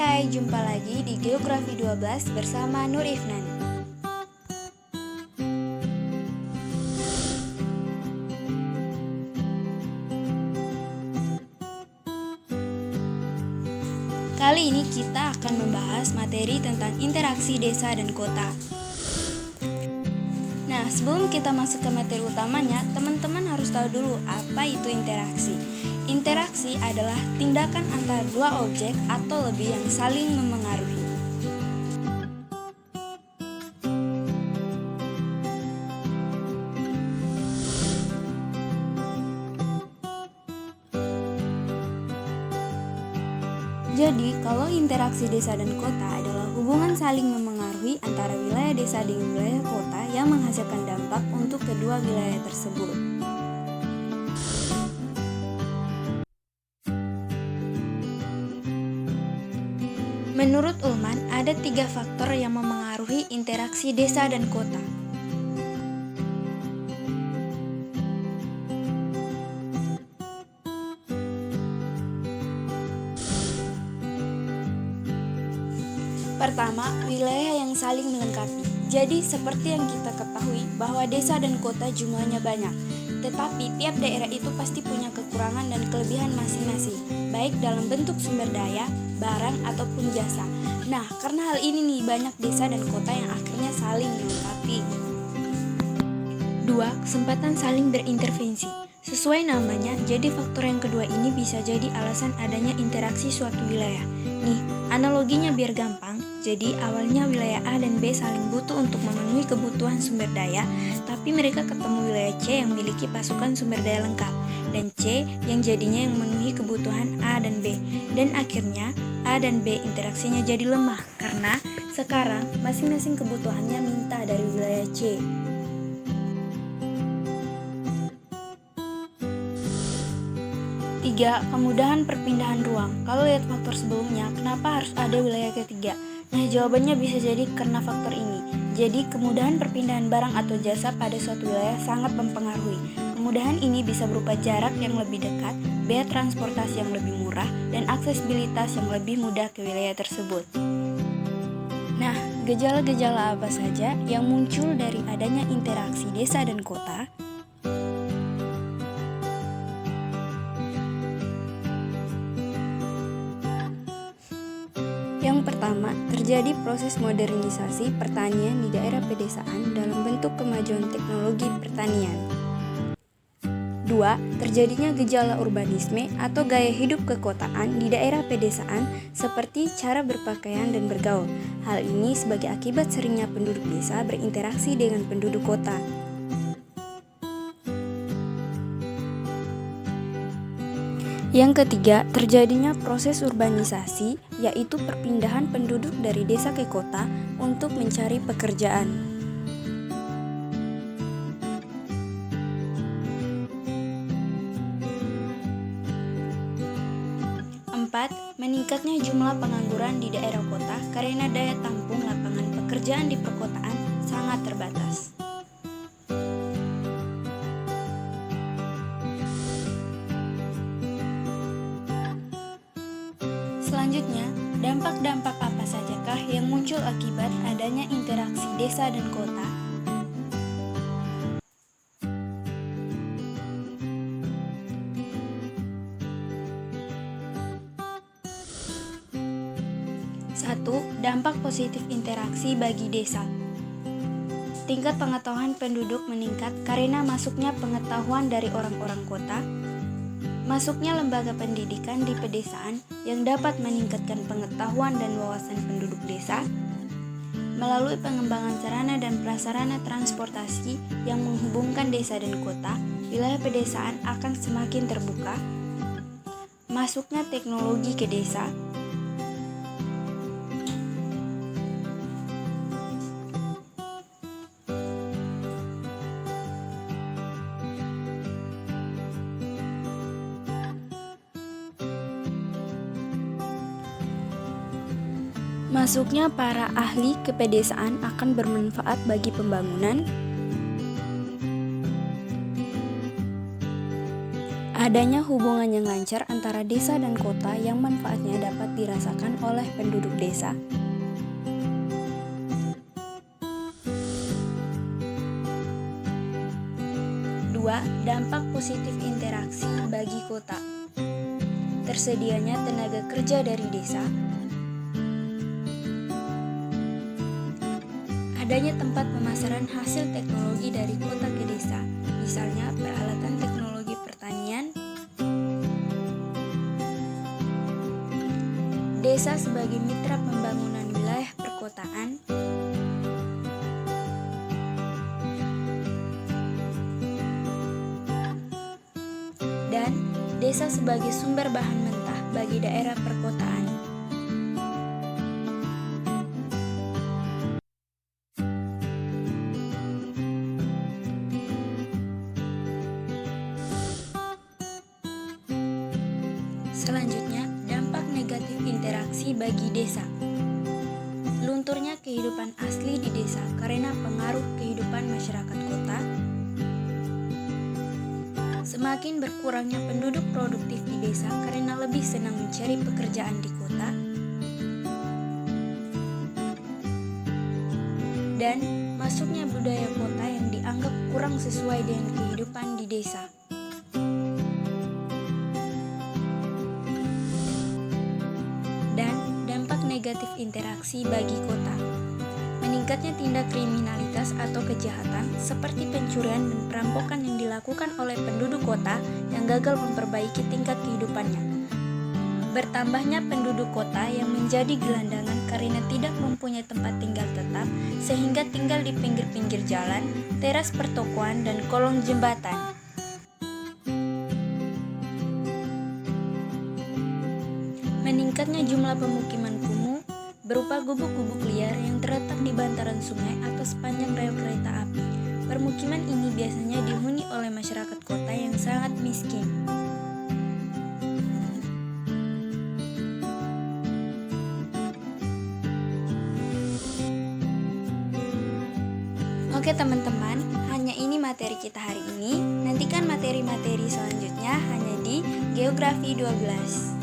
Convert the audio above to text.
Hai, jumpa lagi di Geografi 12 bersama Nur Ifnan. Kali ini kita akan membahas materi tentang interaksi desa dan kota. Nah, sebelum kita masuk ke materi utamanya, teman-teman harus tahu dulu apa itu interaksi. Interaksi adalah tindakan antara dua objek atau lebih yang saling memengaruhi. Jadi, kalau interaksi desa dan kota adalah hubungan saling memengaruhi antara wilayah desa dengan wilayah kota yang menghasilkan dampak untuk kedua wilayah tersebut. Menurut Ullman, ada 3 faktor yang memengaruhi interaksi desa dan kota. Pertama, wilayah yang saling melengkapi. Jadi, seperti yang kita ketahui bahwa desa dan kota jumlahnya banyak, tetapi tiap daerah itu pasti punya kekurangan dan kelebihan masing-masing, baik dalam bentuk sumber daya, barang, ataupun jasa. Nah, karena hal ini nih, banyak desa dan kota yang akhirnya saling melengkapi. 2. Kesempatan saling berintervensi. Sesuai namanya, jadi faktor yang kedua ini bisa jadi alasan adanya interaksi suatu wilayah. Nih, analoginya biar gampang. Jadi awalnya wilayah A dan B saling butuh untuk memenuhi kebutuhan sumber daya, tapi mereka ketemu wilayah C yang memiliki pasukan sumber daya lengkap, dan C yang jadinya yang memenuhi kebutuhan A dan B. Dan akhirnya A dan B interaksinya jadi lemah, karena sekarang masing-masing kebutuhannya minta dari wilayah C. 3. Kemudahan perpindahan ruang. Kalau lihat faktor sebelumnya, kenapa harus ada wilayah ketiga? Nah, jawabannya bisa jadi karena faktor ini. Jadi, kemudahan perpindahan barang atau jasa pada suatu wilayah sangat mempengaruhi. Kemudahan ini bisa berupa jarak yang lebih dekat, biaya transportasi yang lebih murah, dan aksesibilitas yang lebih mudah ke wilayah tersebut. Nah, gejala-gejala apa saja yang muncul dari adanya interaksi desa dan kota? Yang pertama, terjadi proses modernisasi pertanian di daerah pedesaan dalam bentuk kemajuan teknologi pertanian. 2. Terjadinya gejala urbanisme atau gaya hidup kekotaan di daerah pedesaan seperti cara berpakaian dan bergaul. Hal ini sebagai akibat seringnya penduduk desa berinteraksi dengan penduduk kota. Yang ketiga, terjadinya proses urbanisasi, yaitu perpindahan penduduk dari desa ke kota untuk mencari pekerjaan. 4. Meningkatnya jumlah pengangguran di daerah kota karena daya tampung lapangan pekerjaan di perkotaan sangat terbatas. Selanjutnya, dampak-dampak apa sajakah yang muncul akibat adanya interaksi desa dan kota? Satu, dampak positif interaksi bagi desa. Tingkat pengetahuan penduduk meningkat karena masuknya pengetahuan dari orang-orang kota. Masuknya lembaga pendidikan di pedesaan yang dapat meningkatkan pengetahuan dan wawasan penduduk desa. Melalui pengembangan sarana dan prasarana transportasi yang menghubungkan desa dan kota, wilayah pedesaan akan semakin terbuka. Masuknya teknologi ke desa. Masuknya para ahli ke pedesaan akan bermanfaat bagi pembangunan. Adanya hubungan yang lancar antara desa dan kota yang manfaatnya dapat dirasakan oleh penduduk desa. Dua, dampak positif interaksi bagi kota. Tersedianya tenaga kerja dari desa. Adanya tempat pemasaran hasil teknologi dari kota ke desa, misalnya peralatan teknologi pertanian. Desa sebagai mitra pembangunan wilayah perkotaan. Dan desa sebagai sumber bahan mentah bagi daerah perkotaan. Selanjutnya, dampak negatif interaksi bagi desa. Lunturnya kehidupan asli di desa karena pengaruh kehidupan masyarakat kota. Semakin berkurangnya penduduk produktif di desa karena lebih senang mencari pekerjaan di kota. Dan masuknya budaya kota yang dianggap kurang sesuai dengan kehidupan di desa. Dan dampak negatif interaksi bagi kota. Meningkatnya tindak kriminalitas atau kejahatan seperti pencurian dan perampokan yang dilakukan oleh penduduk kota yang gagal memperbaiki tingkat kehidupannya. Bertambahnya penduduk kota yang menjadi gelandangan karena tidak mempunyai tempat tinggal tetap, sehingga tinggal di pinggir-pinggir jalan, teras pertokoan, dan kolong jembatan. Meningkatnya jumlah pemukiman kumuh berupa gubuk-gubuk liar yang terletak di bantaran sungai atau sepanjang rel kereta api. Permukiman ini biasanya dihuni oleh masyarakat kota yang sangat miskin. Oke teman-teman, hanya ini materi kita hari ini. Nantikan materi-materi selanjutnya hanya di Geografi 12.